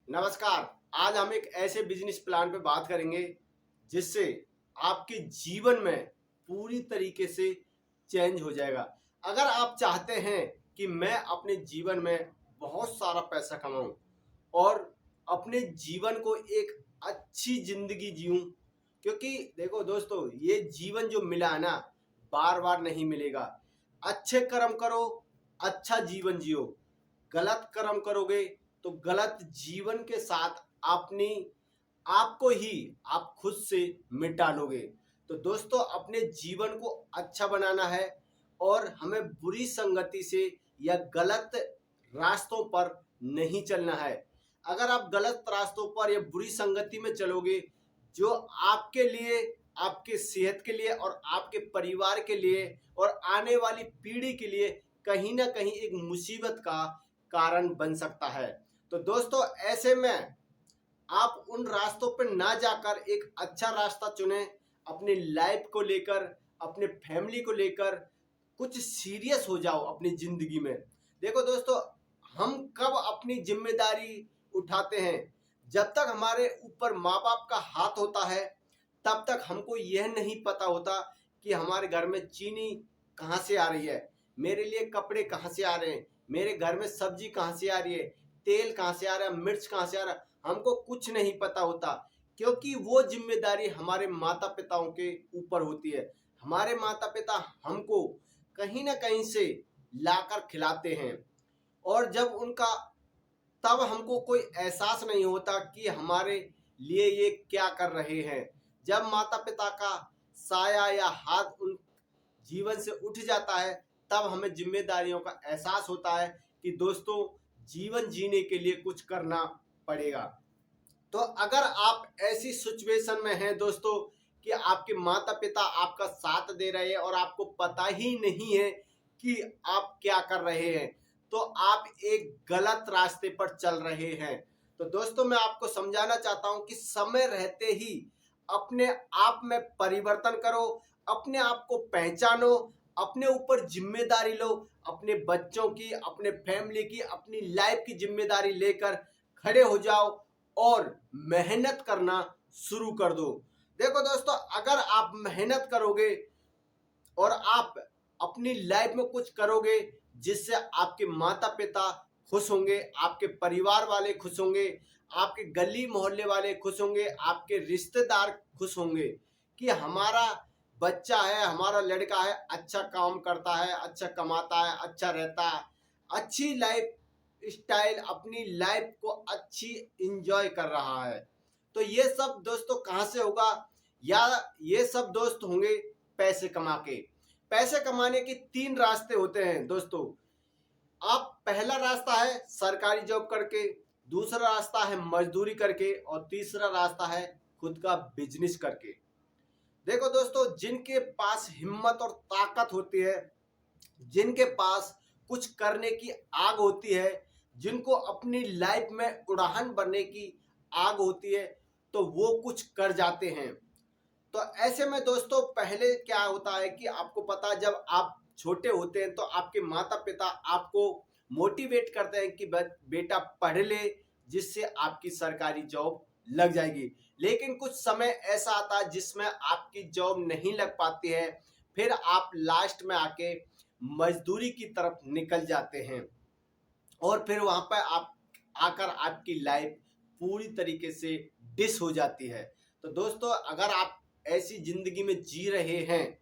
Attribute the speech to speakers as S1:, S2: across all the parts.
S1: नमस्कार। आज हम एक ऐसे बिजनेस प्लान पे बात करेंगे जिससे आपके जीवन में पूरी तरीके से चेंज हो जाएगा। अगर आप चाहते हैं कि मैं अपने जीवन में बहुत सारा पैसा कमाऊं और अपने जीवन को एक अच्छी जिंदगी जीऊं, क्योंकि देखो दोस्तों, ये जीवन जो मिला है ना, बार बार नहीं मिलेगा। अच्छे कर्म करो, अच्छा जीवन जियो। गलत कर्म करोगे तो गलत जीवन के साथ अपनी आपको ही आप खुद से मिटा लोगे। तो दोस्तों, अपने जीवन को अच्छा बनाना है और हमें बुरी संगति से या गलत रास्तों पर नहीं चलना है। अगर आप गलत रास्तों पर या बुरी संगति में चलोगे, जो आपके लिए, आपके सेहत के लिए और आपके परिवार के लिए और आने वाली पीढ़ी के लिए कहीं ना कहीं एक मुसीबत का कारण बन सकता है। तो दोस्तों, ऐसे में आप उन रास्तों पर ना जाकर एक अच्छा रास्ता चुनें। अपनी लाइफ को लेकर, अपने फैमिली को लेकर कुछ सीरियस हो जाओ अपनी जिंदगी में। देखो दोस्तों, हम कब अपनी जिम्मेदारी उठाते हैं? जब तक हमारे ऊपर माँ बाप का हाथ होता है तब तक हमको यह नहीं पता होता कि हमारे घर में चीनी कहाँ से आ रही है, मेरे लिए कपड़े कहाँ से आ रहे हैं, मेरे घर में सब्जी कहाँ से आ रही है, तेल कहाँ से आ रहा है, मिर्च कहाँ से आ रहा है। हमको कुछ नहीं पता होता, क्योंकि वो जिम्मेदारी हमारे माता पिताओं के ऊपर होती है। हमारे माता पिता हमको कहीं ना कहीं से लाकर खिलाते हैं, और जब उनका, तब हमको कोई एहसास नहीं होता कि हमारे लिए ये क्या कर रहे हैं। जब माता पिता का साया या हाथ उन जीवन से उठ जाता है, तब हमें जिम्मेदारियों का एहसास होता है कि दोस्तों, जीवन जीने के लिए कुछ करना पड़ेगा। तो अगर आप ऐसी सिचुएशन में हैं दोस्तों कि आपके माता पिता आपका साथ दे रहे हैं और आपको पता ही नहीं है कि आप क्या कर रहे हैं, तो आप एक गलत रास्ते पर चल रहे हैं। तो दोस्तों, मैं आपको समझाना चाहता हूं कि समय रहते ही अपने आप में परिवर्तन करो, अपने आप को पहचानो, अपने ऊपर जिम्मेदारी लो, अपने बच्चों की, अपने फैमिली की, अपनी लाइफ की जिम्मेदारी लेकर खड़े हो जाओ और मेहनत करना शुरू कर दो। देखो दोस्तों, अगर आप मेहनत करोगे और आप अपनी लाइफ में कुछ करोगे जिससे आपके माता पिता खुश होंगे, आपके परिवार वाले खुश होंगे, आपके गली मोहल्ले वाले खुश होंगे, आपके रिश्तेदार खुश होंगे कि हमारा बच्चा है, हमारा लड़का है, अच्छा काम करता है, अच्छा कमाता है, अच्छा रहता है, अच्छी लाइफ स्टाइल, अपनी लाइफ को अच्छी इंजॉय कर रहा है। तो ये सब दोस्तों कहाँ से होगा? या ये सब दोस्त होंगे पैसे कमा के। पैसे कमाने के तीन रास्ते होते हैं दोस्तों। आप, पहला रास्ता है सरकारी जॉब करके, दूसरा रास्ता है मजदूरी करके, और तीसरा रास्ता है खुद का बिजनेस करके। देखो दोस्तों, जिनके पास हिम्मत और ताकत होती है, जिनके पास कुछ करने की आग होती है, जिनको अपनी लाइफ में उड़ान भरने की आग होती है, तो वो कुछ कर जाते हैं। तो ऐसे में दोस्तों, पहले क्या होता है कि आपको पता, जब आप छोटे होते हैं तो आपके माता पिता आपको मोटिवेट करते हैं कि बेटा पढ़ ले, जिससे आपकी सरकारी जॉब लग जाएगी। लेकिन कुछ समय ऐसा आता है जिसमें आपकी जॉब नहीं लग पाती है, फिर आप लास्ट में आके मजदूरी की तरफ निकल जाते हैं, और फिर वहां पर आप आकर आपकी लाइफ पूरी तरीके से डिस हो जाती है। तो दोस्तों, अगर आप ऐसी जिंदगी में जी रहे हैं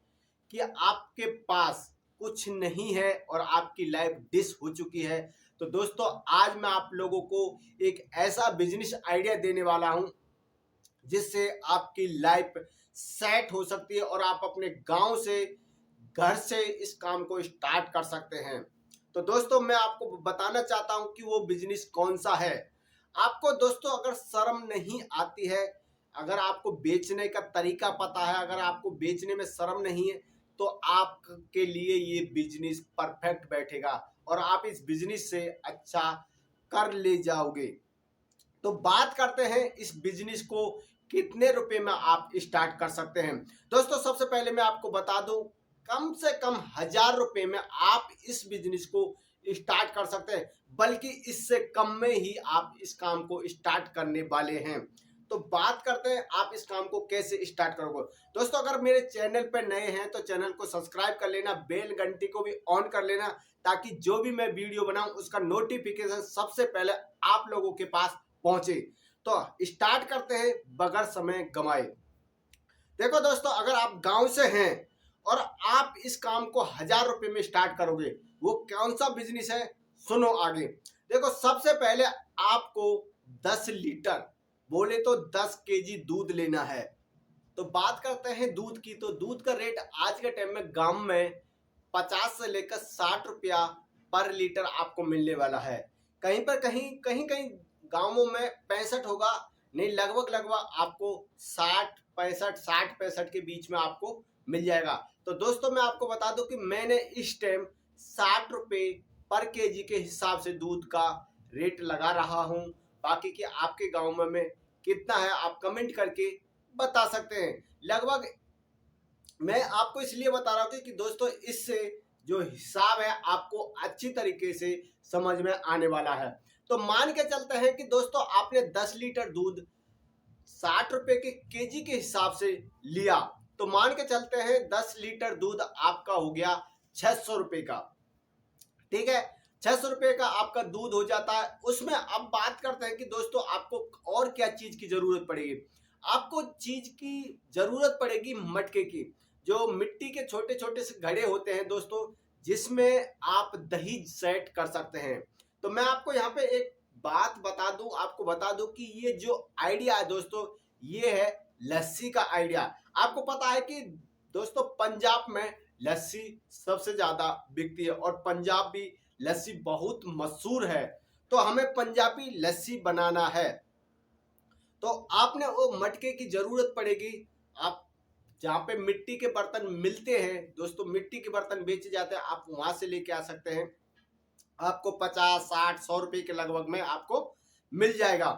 S1: कि आपके पास कुछ नहीं है और आपकी लाइफ डिस हो चुकी है, तो दोस्तों, आज मैं आप लोगों को एक ऐसा बिजनेस आइडिया देने वाला हूं जिससे आपकी लाइफ सेट हो सकती है और आप अपने गांव से, घर से इस काम को स्टार्ट कर सकते हैं। तो दोस्तों, मैं आपको बताना चाहता हूं कि वो बिजनेस कौन सा है। आपको दोस्तों अगर शर्म नहीं आती है, अगर आपको बेचने का तरीका पता है, अगर आपको बेचने में शर्म नहीं है, तो आपके लिए ये बिजनेस परफेक्ट बैठेगा और आप इस बिजनेस से अच्छा कर ले जाओगे। तो बात करते हैं इस बिजनेस को कितने रुपए में आप स्टार्ट कर सकते हैं। दोस्तों, सबसे पहले मैं आपको बता दूं, कम से कम 1000 रुपए में आप इस बिजनेस को स्टार्ट कर सकते हैं, बल्कि इससे कम में ही आप इस काम को स्टार्ट करने वाले हैं। तो बात करते हैं आप इस काम को कैसे स्टार्ट करोगे। दोस्तों, अगर मेरे चैनल पर नए हैं तो चैनल को सब्सक्राइब कर लेना, बेल घंटी को भी ऑन कर लेना, ताकि जो भी मैं वीडियो बनाऊं उसका नोटिफिकेशन सबसे पहले आप लोगों के पास पहुंचे। तो स्टार्ट करते हैं बगैर समय गंवाए। देखो दोस्तों, अगर आप गांव से हैं और आप इस काम को 1000 रुपए में स्टार्ट करोगे, वो कौन सा बिजनेस है, सुनो आगे। देखो, सबसे पहले आपको 10 लीटर बोले तो 10 केजी दूध लेना है। तो बात करते हैं दूध की, तो दूध का रेट आज के टाइम में गांव में 50 से लेकर 60 रुपया पर लीटर आपको मिलने वाला है। कहीं पर कहीं कहीं कहीं गांवों में 65 होगा, नहीं लगभग आपको 60 65 के बीच में आपको मिल जाएगा। तो दोस्तों, मैं आपको बता दूं कि मैंने इस टाइम 60 रुपये पर केजी के हिसाब से दूध का रेट लगा रहा हूं। बाकी कि आपके गांव में कितना है आप कमेंट करके बता सकते हैं। लगभग मैं आपको इसलिए बता रहा हूँ कि दोस्तों, इससे जो हिसाब है आपको अच्छी तरीके से समझ में आने वाला है। तो मान के चलते हैं कि दोस्तों, आपने 10 लीटर दूध 60 रुपए के केजी के हिसाब से लिया, तो मान के चलते हैं 10 लीटर दूध आपका हो गया 600 रुपए का। ठीक है, 600 रुपए का आपका दूध हो जाता है। उसमें अब बात करते हैं कि दोस्तों, आपको और क्या चीज की जरूरत पड़ेगी। आपको चीज की जरूरत पड़ेगी मटके की, जो मिट्टी के छोटे छोटे से घड़े होते हैं दोस्तों, जिसमें आप दही सेट कर सकते हैं। तो मैं आपको यहाँ पे एक बात बता दूं, आपको बता दूं कि ये जो आइडिया है दोस्तों, ये है लस्सी का आइडिया। आपको पता है कि दोस्तों, पंजाब में लस्सी सबसे ज्यादा बिकती है और पंजाब भी लस्सी बहुत मशहूर है। तो हमें पंजाबी लस्सी बनाना है, तो आपने वो मटके की जरूरत पड़ेगी। आप जहाँ पे मिट्टी के बर्तन मिलते हैं दोस्तों, मिट्टी के बर्तन बेचे जाते हैं, आप वहां से लेके आ सकते हैं। आपको 50 60 100 रुपए के लगभग में आपको मिल जाएगा।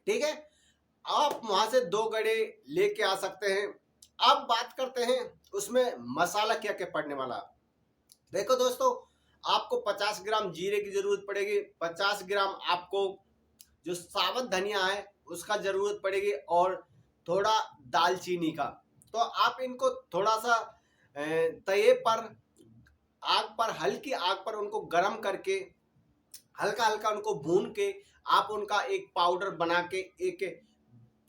S1: ठीक है, आप वहां से 2 गड़े लेके आ सकते हैं। अब बात करते हैं उसमें मसाला क्या क्या पड़ने वाला। देखो दोस्तों, आपको 50 ग्राम जीरे की जरूरत पड़ेगी, 50 ग्राम आपको जो साबुत धनिया है उसका जरूरत पड़ेगी, और थोड़ा दालचीनी का। तो आप इनको थोड़ा सा तवे पर आग पर, हल्की आग पर उनको गर्म करके हल्का हल्का उनको भून के आप उनका एक पाउडर बना के एक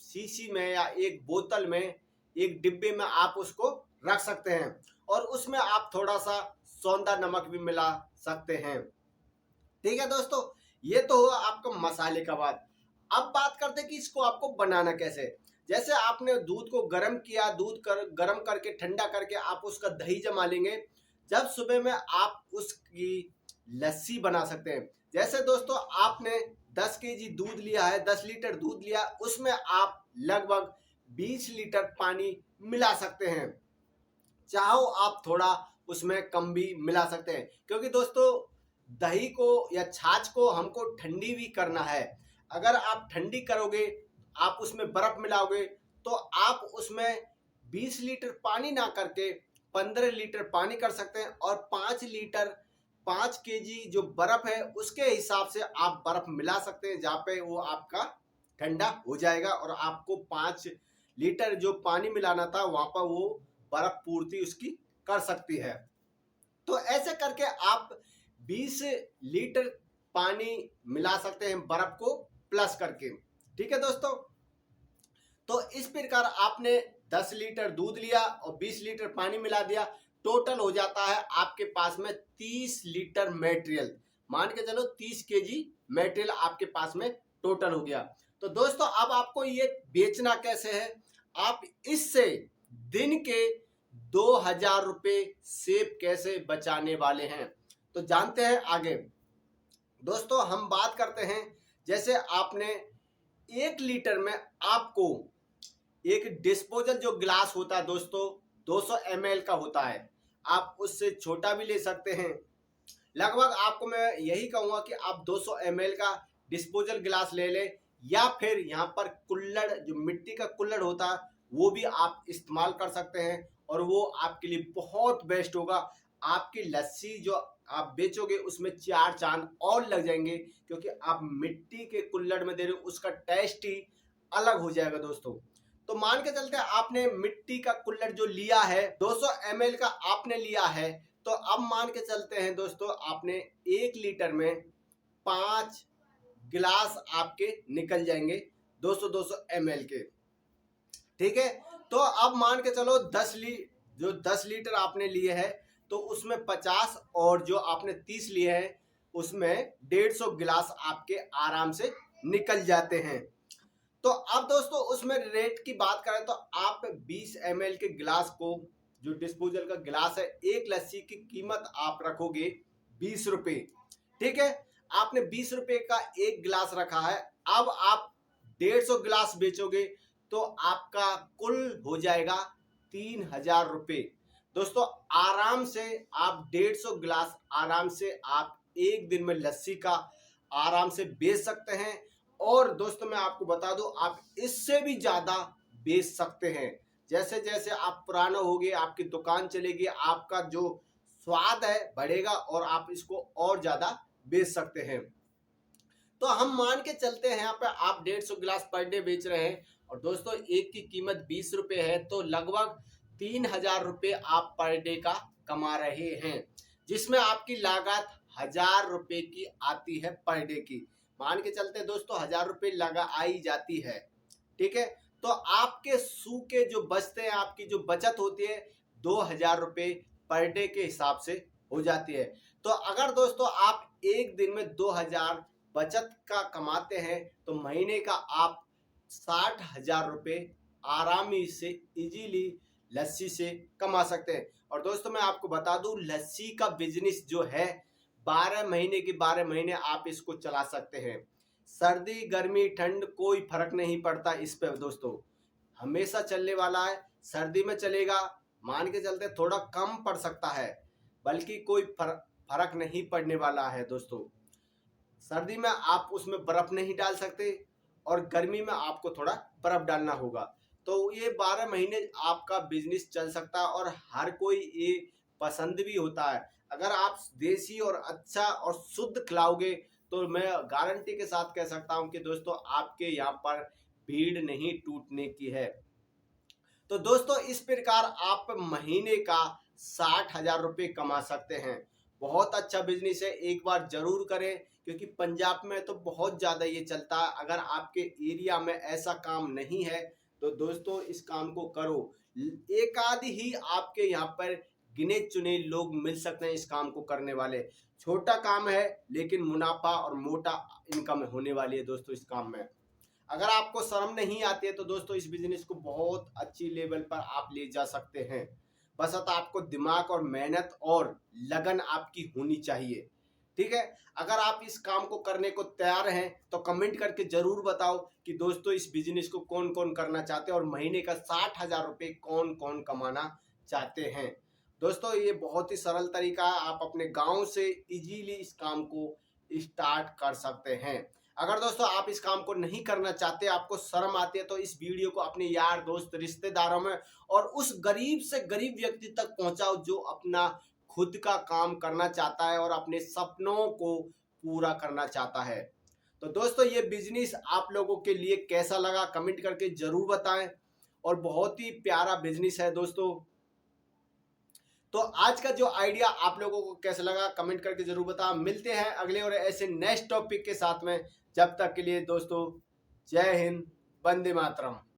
S1: शीशी में या एक बोतल में, एक डिब्बे में आप उसको रख सकते हैं, और उसमें आप थोड़ा सा सौंधा नमक भी मिला सकते हैं। ठीक है दोस्तों, ये तो हुआ आपका मसाले का बात। अब बात करते हैं कि इसको आपको बनाना कैसे। जैसे आपने दूध को गर्म किया, गर्म करके ठंडा करके आप उसका दही जमा लेंगे। जब सुबह में आप उसकी लस्सी बना सकते हैं। जैसे दोस्तों, आपने 10 केजी दूध लिया है, 10 लीटर दूध लिया, उसमें आप लगभग 20 लीटर पानी मिला सकते हैं। चाहो आप थोड़ा उसमें कम भी मिला सकते हैं, क्योंकि दोस्तों, दही को या छाछ को हमको ठंडी भी करना है। अगर आप ठंडी करोगे, आप उसमें बर्फ मिलाओगे, तो आप उसमें 20 लीटर पानी ना करके 15 लीटर पानी कर सकते हैं, और 5 केजी जो बर्फ है उसके हिसाब से आप बर्फ मिला सकते हैं, जहाँ पे वो आपका ठंडा हो जाएगा, और आपको 5 लीटर जो पानी मिलाना था वहां पर वो बर्फ पूर्ति उसकी कर सकती है। तो ऐसे करके आप 20 लीटर पानी मिला सकते हैं बर्फ को प्लस करके। ठीक है दोस्तों, तो इस प्रकार आपने 10 लीटर दूध लिया और 20 लीटर पानी मिला दिया, टोटल हो जाता है आपके पास में 30 लीटर मटेरियल। मान के चलो 30 केजी मटेरियल आपके पास में टोटल हो गया। तो दोस्तों, अब आपको ये बेचना कैसे है। आप इससे दिन के 2000 रुपए सेब कैसे बचाने वाले हैं, तो जानते हैं आगे। दोस्तों, हम बात करते हैं, जैसे आपने 1 लीटर में आपको एक डिस्पोजल जो गिलास होता है दोस्तों, 200 ml का होता है, आप उससे छोटा भी ले सकते हैं। लगभग आपको मैं यही कहूँगा कि आप 200 ml का डिस्पोजल गिलास ले लें, या फिर यहाँ पर कुल्हड़, जो मिट्टी का कुल्हड़ होता है, वो भी आप इस्तेमाल कर सकते हैं, और वो आपके लिए बहुत बेस्ट होगा। आपकी लस्सी जो आप बेचोगे उसमें 4 चांद और लग जाएंगे, क्योंकि आप मिट्टी के कुल्हड़ में दे रहे हो, उसका टेस्ट ही अलग हो जाएगा दोस्तों। तो मान के चलते हैं आपने मिट्टी का कुल्हड़ जो लिया है 200 ml का आपने लिया है, तो अब मान के चलते हैं दोस्तों आपने 1 लीटर में 5 गिलास आपके निकल जाएंगे 200 ml के। ठीक है, तो अब मान के चलो 10 लीटर आपने लिए है, तो उसमें 50 और जो आपने 30 लिए हैं उसमें 150 गिलास आपके आराम से निकल जाते हैं। तो अब दोस्तों उसमें रेट की बात करें तो आप 20 ml के गिलास को, जो डिस्पोजल का गिलास है, एक लस्सी की कीमत आप रखोगे 20 रुपए। ठीक है, आपने 20 रुपए का एक गिलास रखा है, अब आप 150 गिलास बेचोगे तो आपका कुल हो जाएगा 3000 रुपए। दोस्तों आराम से आप 150 गिलास आराम से आप एक दिन में लस्सी का आराम से बेच सकते हैं। और दोस्तों मैं आपको बता दूं, आप इससे भी ज्यादा बेच सकते हैं। जैसे जैसे आप पुराना होगे, आपकी दुकान चलेगी, आपका जो स्वाद है बढ़ेगा और आप इसको और ज्यादा बेच सकते हैं। तो हम मान के चलते हैं यहाँ पे आप 150 गिलास पर डे बेच रहे हैं और दोस्तों एक की कीमत 20 रुपए है, तो लगभग 3000 रुपए आप पर डे का कमा रहे हैं, जिसमें आपकी लागत 1000 रुपए की आती है पर डे की। मान के चलते हैं दोस्तों 1000 रुपए लगा आई जाती है। ठीक है, तो आपके सूखे जो बचते हैं, आपकी जो बचत होती है 2000 रुपए पर डे के हिसाब से हो जाती है। तो अगर दोस्तों आप एक दिन में 2000 बचत का कमाते हैं तो महीने का आप 60,000 रुपए आरामी से इजीली लस्सी से कमा सकते हैं। और दोस्तों मैं आपको बता दूं, लस्सी का बिजनेस जो है 12 महीने के 12 महीने आप इसको चला सकते हैं। सर्दी गर्मी ठंड कोई फर्क नहीं पड़ता इस पे दोस्तों, हमेशा चलने वाला है। सर्दी में चलेगा, मान के चलते थोड़ा कम पड़ सकता है, बल्कि कोई फर्क नहीं पड़ने वाला है दोस्तों। सर्दी में आप उसमें बर्फ नहीं डाल सकते और गर्मी में आपको थोड़ा बर्फ डालना होगा। तो ये 12 महीने आपका बिजनेस चल सकता है और हर कोई ये पसंद भी होता है। अगर आप देसी और अच्छा और शुद्ध खिलाओगे तो मैं गारंटी के साथ कह सकता हूं कि दोस्तों आपके यहाँ पर भीड़ नहीं टूटने की है। तो दोस्तों इस प्रकार आप महीने का 60,000 रुपये कमा सकते हैं। बहुत अच्छा बिजनेस है, एक बार जरूर करें, क्योंकि पंजाब में तो बहुत ज़्यादा ये चलता है। अगर आपके एरिया में ऐसा काम नहीं है तो दोस्तों इस काम को करो। एक आध ही आपके यहाँ पर गिने चुने लोग मिल सकते हैं इस काम को करने वाले। छोटा काम है लेकिन मुनाफा और मोटा इनकम होने वाली है दोस्तों इस काम में। अगर आपको शर्म नहीं आती है तो दोस्तों इस बिजनेस को बहुत अच्छी लेवल पर आप ले जा सकते हैं। बस आपको दिमाग और मेहनत और लगन आपकी होनी चाहिए। ठीक है, अगर आप इस काम को करने को तैयार हैं तो कमेंट करके जरूर बताओ कि दोस्तों इस बिजनेस को कौन कौन करना चाहते हैं और महीने का 60,000 रुपये कौन कौन कमाना चाहते हैं। दोस्तों ये बहुत ही सरल तरीका है, आप अपने गांव से इजीली इस काम को स्टार्ट कर सकते हैं। अगर दोस्तों आप इस काम को नहीं करना चाहते, आपको शर्म आती है, तो इस वीडियो को अपने यार दोस्त रिश्तेदारों में और उस गरीब से गरीब व्यक्ति तक पहुंचाओ जो अपना खुद का काम करना चाहता है और अपने सपनों को पूरा करना चाहता है। तो दोस्तों ये बिजनेस आप लोगों के लिए कैसा लगा कमेंट करके जरूर बताएं, और बहुत ही प्यारा बिजनेस है दोस्तों। तो आज का जो आइडिया आप लोगों को कैसा लगा कमेंट करके जरूर बताएं। मिलते हैं अगले और ऐसे नेक्स्ट टॉपिक के साथ में। जब तक के लिए दोस्तों जय हिंद, वंदे मातरम।